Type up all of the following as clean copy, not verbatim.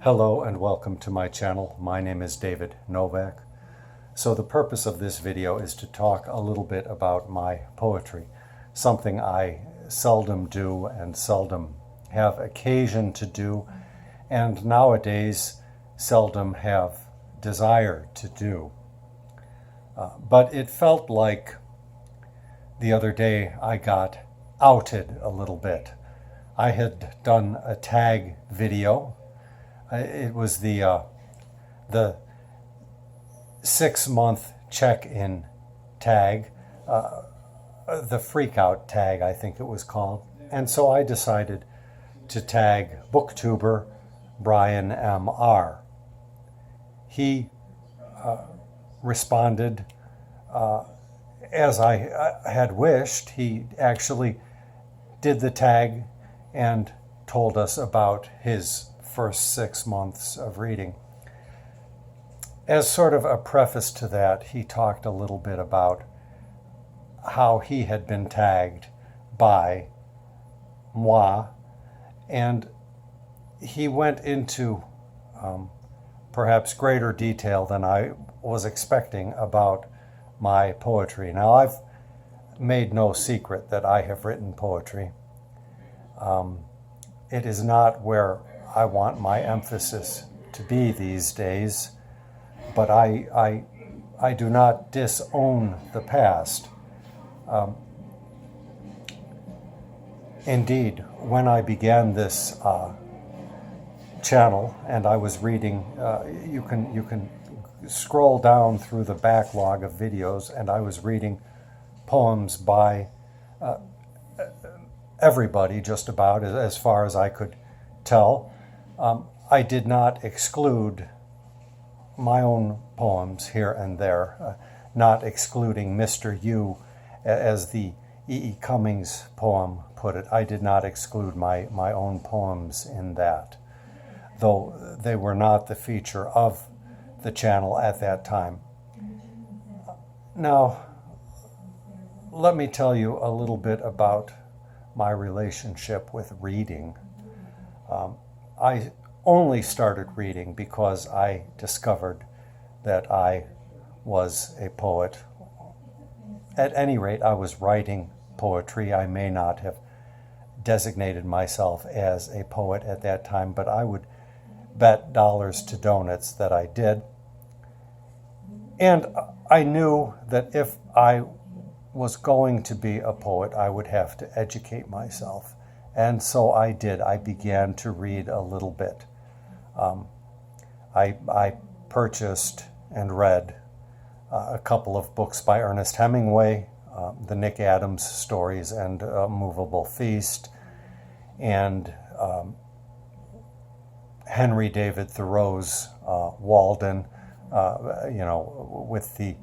Hello and welcome to my channel. My name is David Novak. So the purpose of this video is to talk a little bit about my poetry, something I seldom do and seldom have occasion to do, and nowadays seldom have desire to do. But it felt like the other day I got outed a little bit. I had done a tag video. It was the 6-month check-in tag, the freak-out tag, I think it was called. And so I decided to tag booktuber Brian M.R. He responded as I had wished. He actually did the tag and told us about his first 6 months of reading. As sort of a preface to that, he talked a little bit about how he had been tagged by moi, and he went into perhaps greater detail than I was expecting about my poetry. Now, I've made no secret that I have written poetry. It is not where I want my emphasis to be these days, but I do not disown the past. Indeed, when I began this channel and I was reading, you can scroll down through the backlog of videos, and I was reading poems by everybody, just about, as far as I could tell. I did not exclude my own poems here and there, not excluding Mr. U, as the E.E. Cummings poem put it. I did not exclude my own poems in that, though they were not the feature of the channel at that time. Now, let me tell you a little bit about my relationship with reading. I only started reading because I discovered that I was a poet. At any rate, I was writing poetry. I may not have designated myself as a poet at that time, but I would bet dollars to donuts that I did. And I knew that if I was going to be a poet, I would have to educate myself. And so I did. I began to read a little bit. I purchased and read a couple of books by Ernest Hemingway, the Nick Adams stories and Movable Feast, and Henry David Thoreau's Walden, with the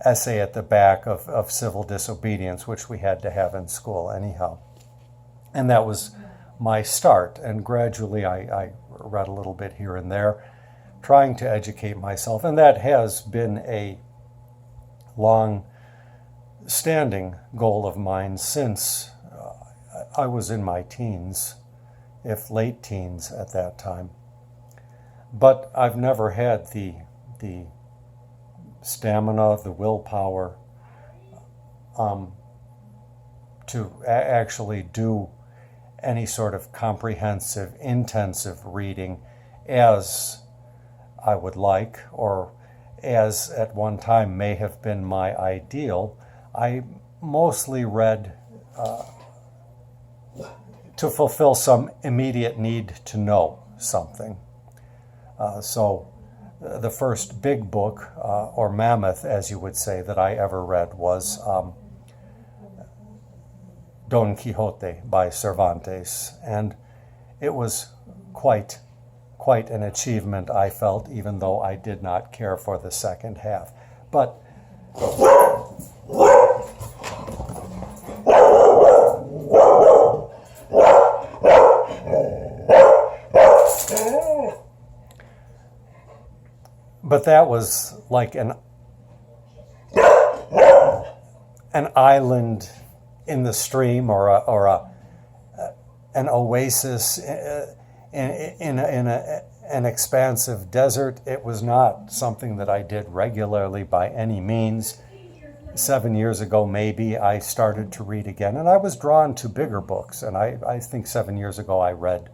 essay at the back of civil disobedience, which we had to have in school anyhow. And that was my start, and gradually I read a little bit here and there, trying to educate myself, and that has been a long-standing goal of mine since I was in my teens, if late teens at that time. But I've never had the stamina, the willpower to actually do any sort of comprehensive, intensive reading as I would like, or as at one time may have been my ideal. I mostly read to fulfill some immediate need to know something. So the first big book, or mammoth, as you would say, that I ever read was Don Quixote by Cervantes, and it was quite an achievement, I felt, even though I did not care for the second half. But that was like an island in the stream, or an oasis an expansive desert. It was not something that I did regularly by any means. 7 years ago, maybe, I started to read again, and I was drawn to bigger books. And I think 7 years ago I read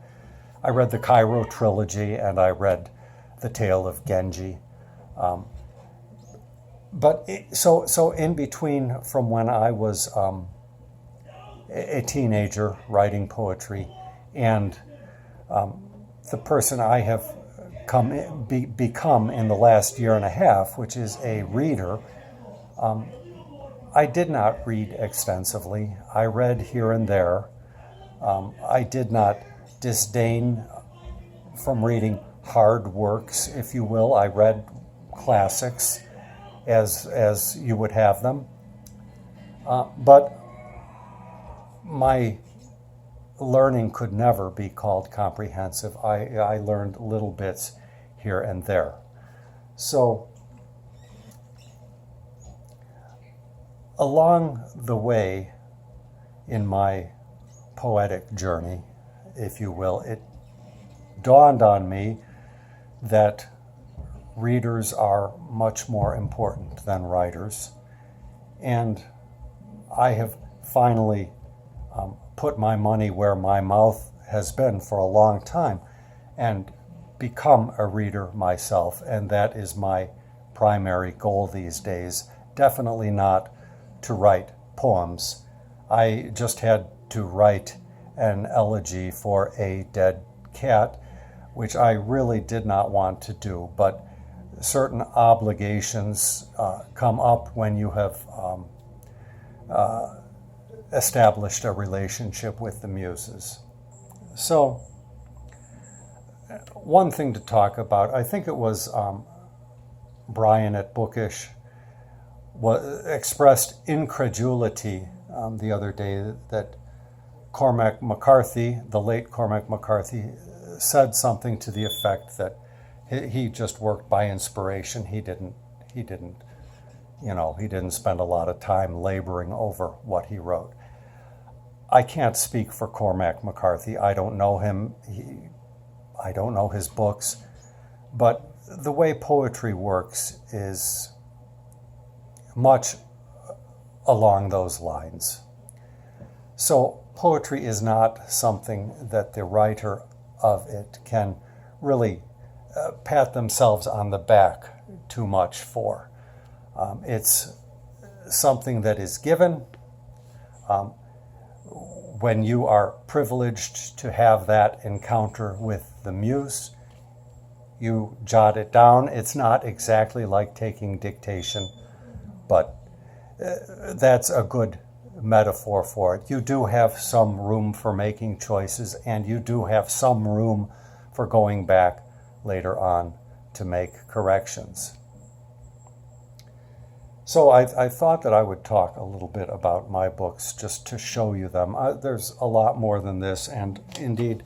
the Cairo trilogy, and I read The Tale of Genji. So in between, from when I was a teenager writing poetry and the person I have become in the last year and a half, which is a reader, I did not read extensively. I read here and there. I did not disdain from reading hard works, if you will. I read classics as you would have them. But my learning could never be called comprehensive. I learned little bits here and there. So along the way in my poetic journey, if you will, it dawned on me that readers are much more important than writers. And I have finally put my money where my mouth has been for a long time and become a reader myself. And that is my primary goal these days. Definitely not to write poems. I just had to write an elegy for a dead cat, which I really did not want to do, but certain obligations come up when you have established a relationship with the muses. So, one thing to talk about, I think it was Brian at Bookish, expressed incredulity the other day that Cormac McCarthy, the late Cormac McCarthy, said something to the effect that he just worked by inspiration. He didn't spend a lot of time laboring over what he wrote. I can't speak for Cormac McCarthy. I don't know him. I don't know his books. But the way poetry works is much along those lines. So poetry is not something that the writer of it can really pat themselves on the back too much for. It's something that is given. When you are privileged to have that encounter with the muse, you jot it down. It's not exactly like taking dictation, but that's a good metaphor for it. You do have some room for making choices, and you do have some room for going back later on to make corrections. So I thought that I would talk a little bit about my books just to show you them. There's a lot more than this, and indeed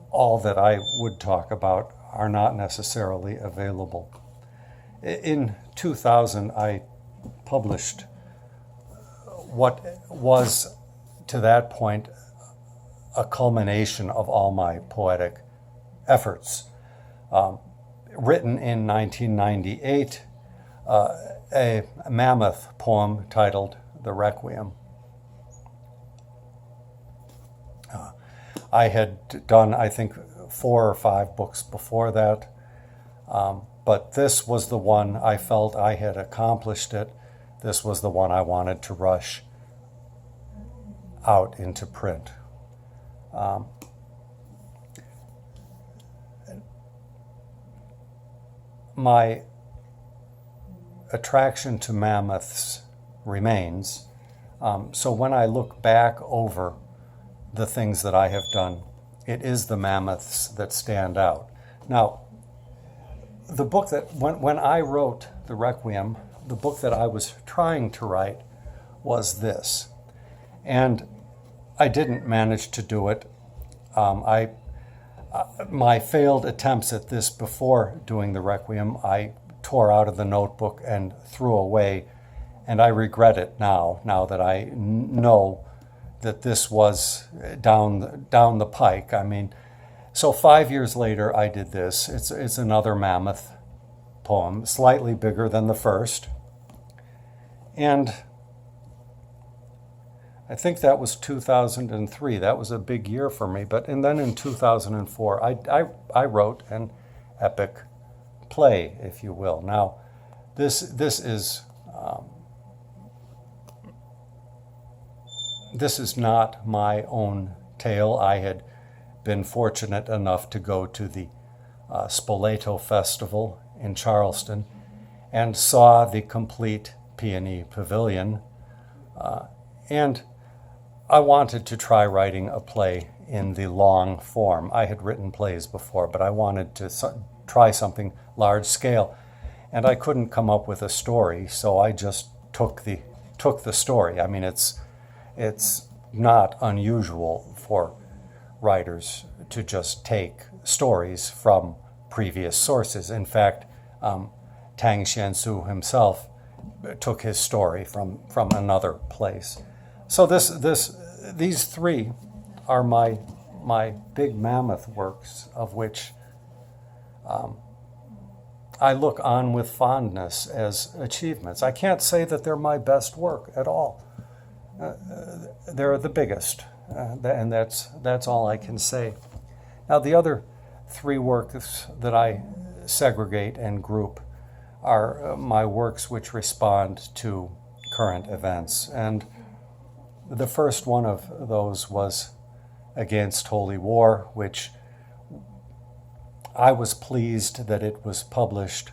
all that I would talk about are not necessarily available. In 2000, I published what was, to that point, a culmination of all my poetic efforts. Written in 1998, a mammoth poem titled The Requiem. I had done, I think, 4 or 5 books before that, but this was the one I felt I had accomplished it. This was the one I wanted to rush out into print. My attraction to mammoths remains. So when I look back over the things that I have done, it is the mammoths that stand out. Now, the book that, when I wrote The Requiem, the book that I was trying to write was this. And I didn't manage to do it. My failed attempts at this before doing The Requiem, I tore out of the notebook and threw away, and I regret it now that I know that this was down the pike. I mean, So 5 years later, I did this. It's another mammoth poem, slightly bigger than the first. And I think that was 2003. That was a big year for me. And then in 2004, I wrote an epic play, if you will. Now, this is not my own tale. I had been fortunate enough to go to the Spoleto Festival in Charleston and saw the complete Peony Pavilion. And I wanted to try writing a play in the long form. I had written plays before, but I wanted to try something large scale. And I couldn't come up with a story, so I just took the story. I mean, it's not unusual for writers to just take stories from previous sources. In fact, Tang Xiansu himself took his story from another place. So these three are my big mammoth works, of which I look on with fondness as achievements. I can't say that they're my best work at all. They're the biggest, and that's all I can say. Now, the other three works that I segregate and group are my works which respond to current events. And the first one of those was Against Holy War, which I was pleased that it was published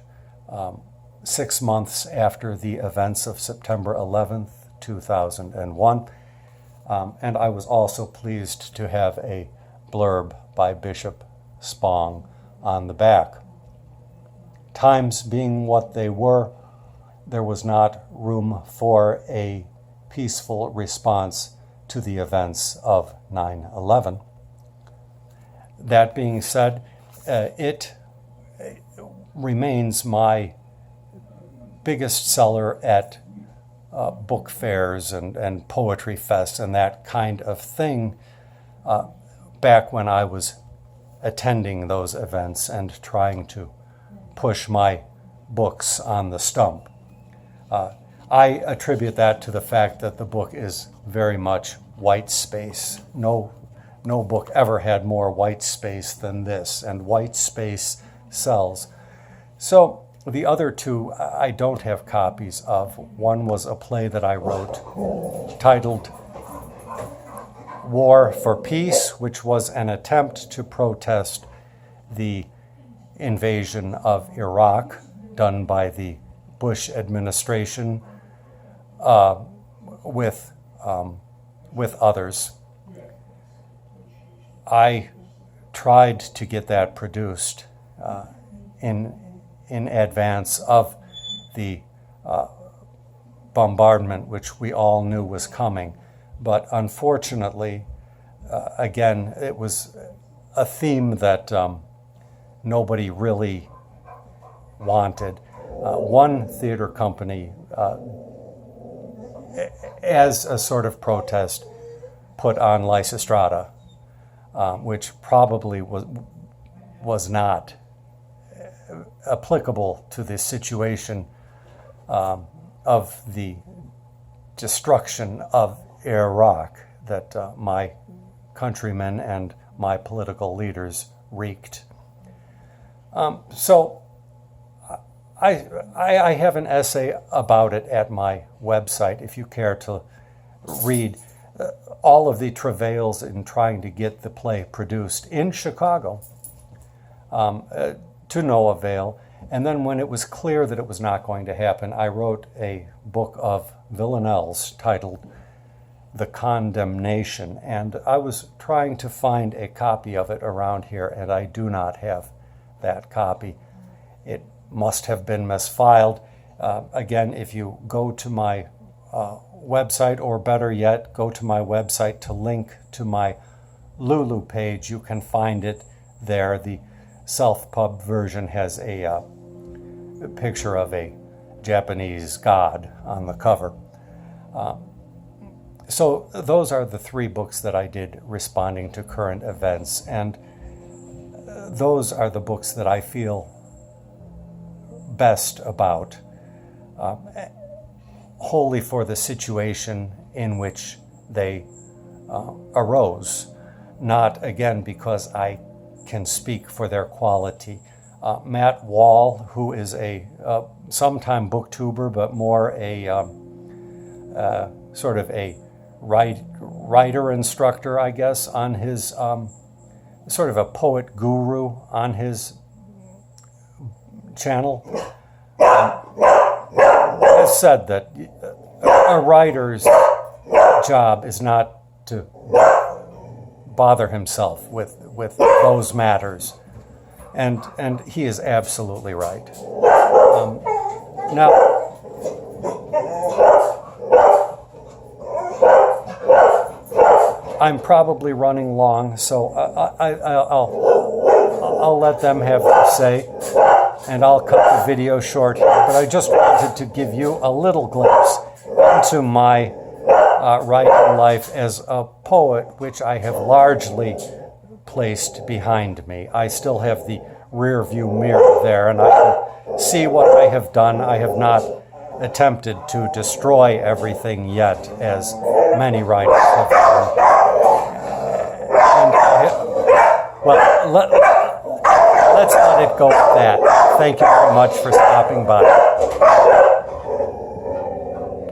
6 months after the events of September 11th, 2001. And I was also pleased to have a blurb by Bishop Spong on the back. Times being what they were, there was not room for a peaceful response to the events of 9/11. That being said, it remains my biggest seller at book fairs and poetry fests and that kind of thing back when I was attending those events and trying to push my books on the stump. I attribute that to the fact that the book is very much white space. No book ever had more white space than this, and white space sells. So the other two I don't have copies of. One was a play that I wrote titled War for Peace, which was an attempt to protest the invasion of Iraq done by the Bush administration with others. I tried to get that produced in advance of the bombardment, which we all knew was coming. But unfortunately, again, it was a theme that nobody really wanted. One theater company, as a sort of protest, put on Lysistrata, which probably was not applicable to the situation of the destruction of Iraq that my countrymen and my political leaders wreaked. So I have an essay about it at my website if you care to read all of the travails in trying to get the play produced in Chicago to no avail. And then when it was clear that it was not going to happen, I wrote a book of villanelles titled The Condemnation. And I was trying to find a copy of it around here, and I do not have that copy. It must have been misfiled. Again, if you go to my website, or better yet, go to my website to link to my Lulu page, you can find it there. The self-pub version has a picture of a Japanese god on the cover. So those are the three books that I did responding to current events. And those are the books that I feel best about, wholly for the situation in which they arose, not again because I can speak for their quality. Matt Wall, who is a sometime booktuber, but more a sort of a writer instructor, I guess, on his sort of a poet guru on his channel, has said that a writer's job is not to bother himself with those matters, and he is absolutely right. Now, I'm probably running long, so I'll let them have their say, and I'll cut the video short here. But I just wanted to give you a little glimpse into my writing life as a poet, which I have largely placed behind me. I still have the rear view mirror there, and I can see what I have done. I have not attempted to destroy everything yet, as many writers have done. Well, let's let it go at that. Thank you very much for stopping by.